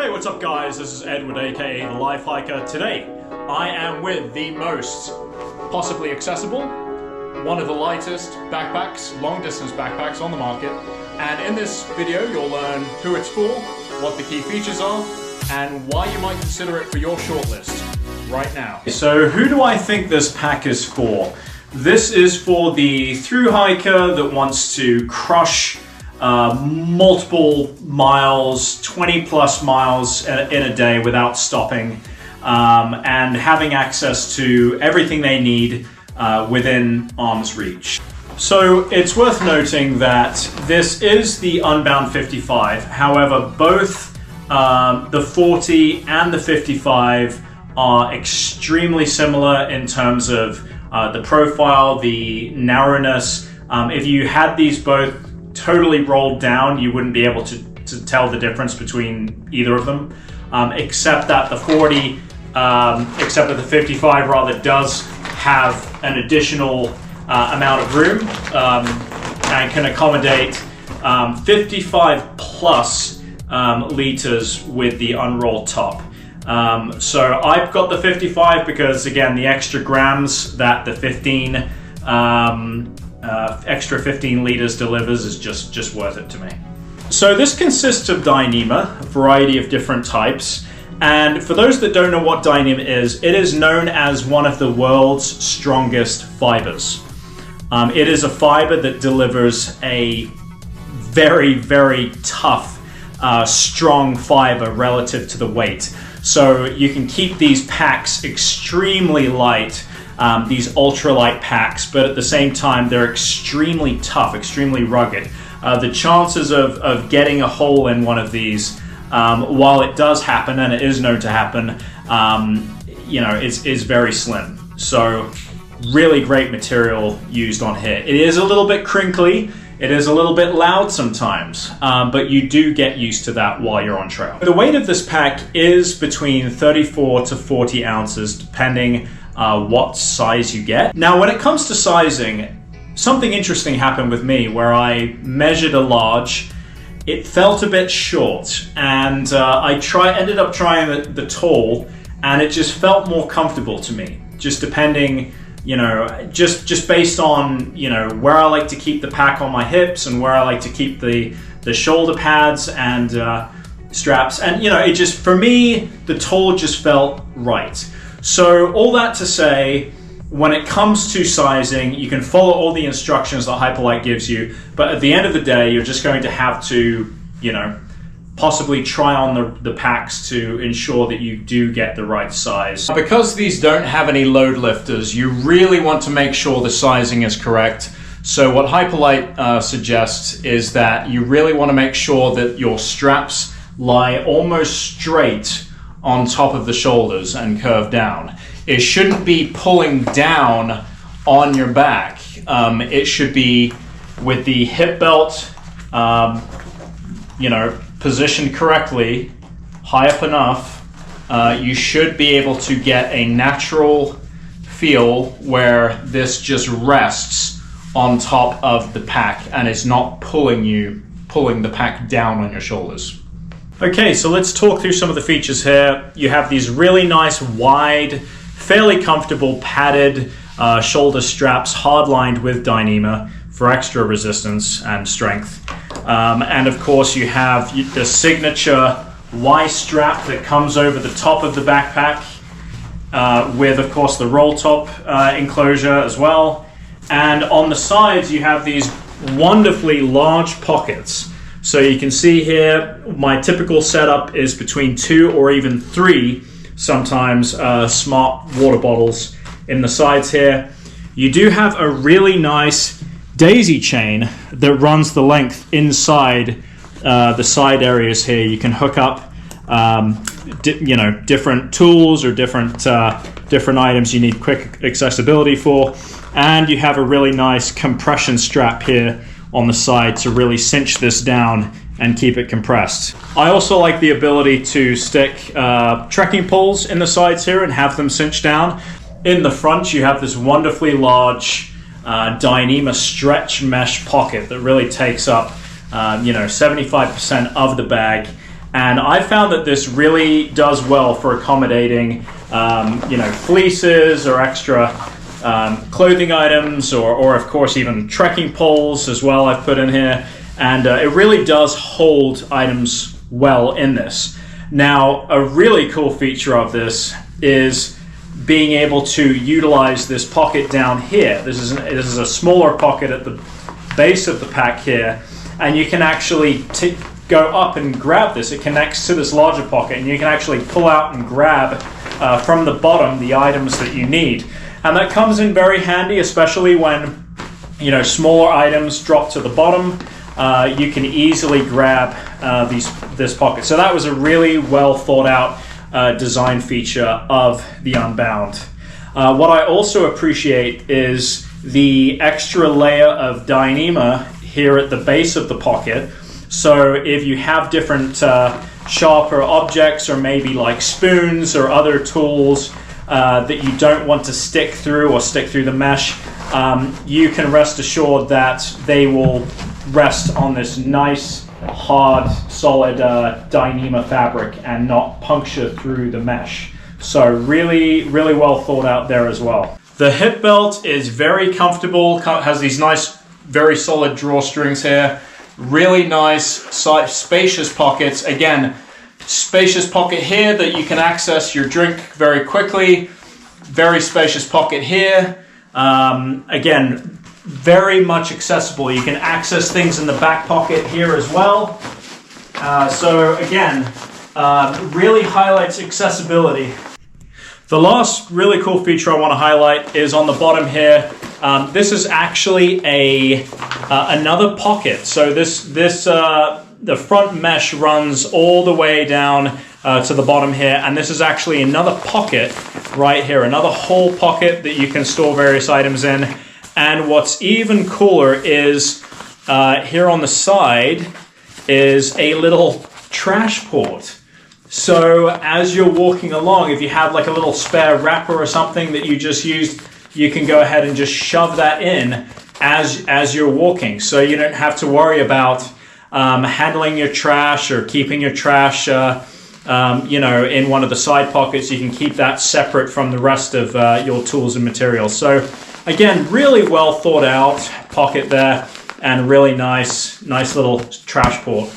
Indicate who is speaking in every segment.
Speaker 1: Hey, what's up guys? This is Edward, aka The Life Hiker. Today, I am with the most possibly accessible, one of the lightest backpacks, long distance backpacks on the market. And in this video, you'll learn who it's for, what the key features are, and why you might consider it for your shortlist right now. So who do I think this pack is for? This is for the thru hiker that wants to crush multiple miles, 20 plus miles in a day without stopping, and having access to everything they need within arm's reach. So it's worth noting that this is the Unbound 55. However, both the 40 and the 55 are extremely similar in terms of the profile, the narrowness. If you had these both totally rolled down, you wouldn't be able to tell the difference between either of them, except that the 55 rather does have an additional amount of room and can accommodate 55 plus liters with the unrolled top. So I've got the 55 because, again, the extra grams that the 15 extra 15 liters delivers is just worth it to me. So this consists of Dyneema, a variety of different types. And for those that don't know what Dyneema is, it is known as one of the world's strongest fibers. It is a fiber that delivers a very, very tough, strong fiber relative to the weight. So you can keep these packs extremely light, these ultralight packs, but at the same time they're extremely tough, extremely rugged. The chances of getting a hole in one of these, while it does happen, and it is known to happen, is very slim. So really great material used on here. It is a little bit crinkly, it is a little bit loud sometimes, but you do get used to that while you're on trail. The weight of this pack is between 34 to 40 ounces, depending what size you get. Now, when it comes to sizing, something interesting happened with me where I measured a large. It felt a bit short, and I ended up trying the tall, and it just felt more comfortable to me, just depending, just based on, where I like to keep the pack on my hips and where I like to keep the shoulder pads and straps. And, it just, for me, the tall just felt right. So all that to say, when it comes to sizing, you can follow all the instructions that Hyperlite gives you, but at the end of the day, you're just going to have to, possibly try on the packs to ensure that you do get the right size. Because these don't have any load lifters, you really want to make sure the sizing is correct. So what Hyperlite suggests is that you really want to make sure that your straps lie almost straight on top of the shoulders and curve down. It shouldn't be pulling down on your back. It should be with the hip belt, positioned correctly, high up enough. You should be able to get a natural feel where this just rests on top of the pack and is not pulling the pack down on your shoulders. Okay, so let's talk through some of the features here. You have these really nice, wide, fairly comfortable padded shoulder straps, hard-lined with Dyneema for extra resistance and strength. And of course, you have the signature Y strap that comes over the top of the backpack with, of course, the roll top enclosure as well. And on the sides, you have these wonderfully large pockets. So you can see here, my typical setup is between 2 or even 3, sometimes smart water bottles in the sides here. You do have a really nice daisy chain that runs the length inside the side areas here. You can hook up, different tools or different items you need quick accessibility for. And you have a really nice compression strap here on the side to really cinch this down and keep it compressed. I also like the ability to stick trekking poles in the sides here and have them cinch down. In the front, you have this wonderfully large Dyneema stretch mesh pocket that really takes up 75% of the bag And I found that this really does well for accommodating, you know, fleeces or extra clothing items, or of course even trekking poles as well I've put in here. And it really does hold items well in this. Now, a really cool feature of this is being able to utilize this pocket down here. This is a smaller pocket at the base of the pack here, and you can actually go up and grab this. It connects to this larger pocket, and you can actually pull out and grab from the bottom the items that you need. And that comes in very handy, especially when, you know, smaller items drop to the bottom. You can easily grab this pocket. So that was a really well thought out design feature of the Unbound. What I also appreciate is the extra layer of Dyneema here at the base of the pocket. So if you have different sharper objects, or maybe like spoons or other tools that you don't want to stick through the mesh, you can rest assured that they will rest on this nice, hard, solid Dyneema fabric and not puncture through the mesh. So really, really well thought out there as well. The hip belt is very comfortable, has these nice, very solid drawstrings here. Really nice, spacious pockets. Again, spacious pocket here that you can access your drink very quickly. Very spacious pocket here. Again, very much accessible. You can access things in the back pocket here as well. So again, really highlights accessibility. The last really cool feature I want to highlight is on the bottom here. This is actually another pocket. So the front mesh runs all the way down to the bottom here, and this is actually another pocket right here, another whole pocket that you can store various items in. And what's even cooler is here on the side is a little trash port. So as you're walking along, if you have like a little spare wrapper or something that you just used, you can go ahead and just shove that in as you're walking. So you don't have to worry about handling your trash or keeping your trash you know, in one of the side pockets. You can keep that separate from the rest of your tools and materials. So again, really well thought out pocket there, and really nice little trash port.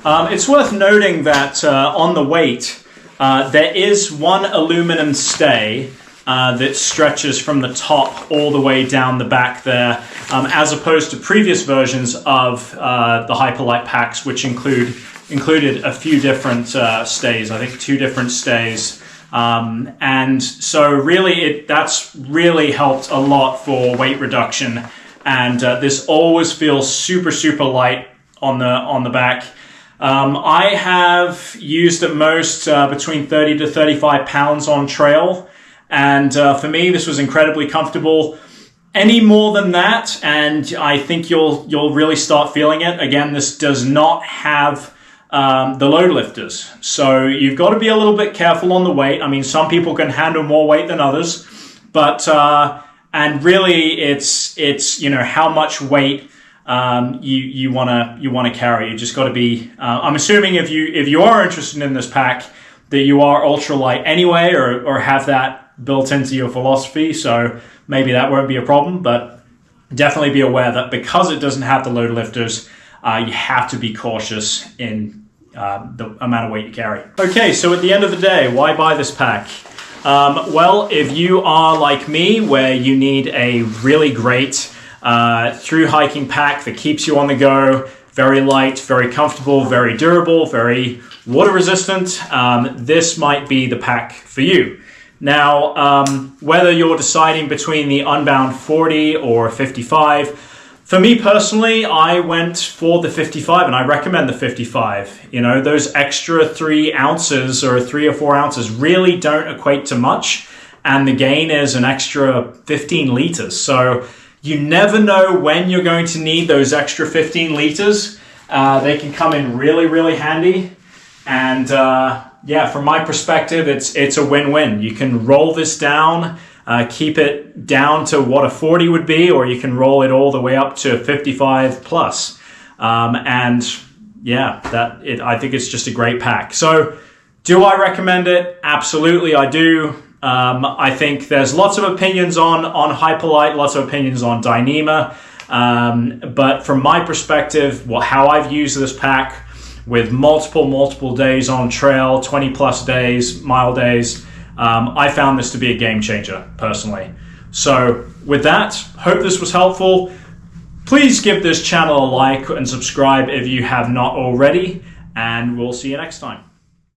Speaker 1: It's worth noting that on the weight, there is one aluminum stay that stretches from the top all the way down the back there, as opposed to previous versions of the Hyperlite packs, which included a few different stays, I think 2 different stays. And so really that's really helped a lot for weight reduction, and this always feels super light on the back. I have used at most between 30 to 35 pounds on trail, and for me this was incredibly comfortable. Any more than that and I think you'll really start feeling it. Again, this does not have the load lifters, so you've got to be a little bit careful on the weight. I mean, some people can handle more weight than others, but and really it's you know, how much weight you want to carry. You just got to be I'm assuming if you are interested in this pack that you are ultralight anyway, or have that built into your philosophy, so maybe that won't be a problem. But definitely be aware that because it doesn't have the load lifters, you have to be cautious in the amount of weight you carry. Okay, so at the end of the day, why buy this pack? Well, if you are like me, where you need a really great through hiking pack that keeps you on the go, very light, very comfortable, very durable, very water resistant, this might be the pack for you. Now, whether you're deciding between the Unbound 40 or 55, for me personally, I went for the 55, and I recommend the 55. You know, those extra 3 ounces or 3 or 4 ounces really don't equate to much, and the gain is an extra 15 liters. So you never know when you're going to need those extra 15 liters. They can come in really handy, and yeah, from my perspective, it's a win-win. You can roll this down, keep it down to what a 40 would be, or you can roll it all the way up to 55 plus. And yeah, I think it's just a great pack. So do I recommend it? Absolutely, I do. I think there's lots of opinions on Hyperlite, lots of opinions on Dyneema. But from my perspective, how I've used this pack with multiple days on trail, 20 plus days, mile days, I found this to be a game changer personally. So with that, hope this was helpful. Please give this channel a like and subscribe if you have not already, and we'll see you next time.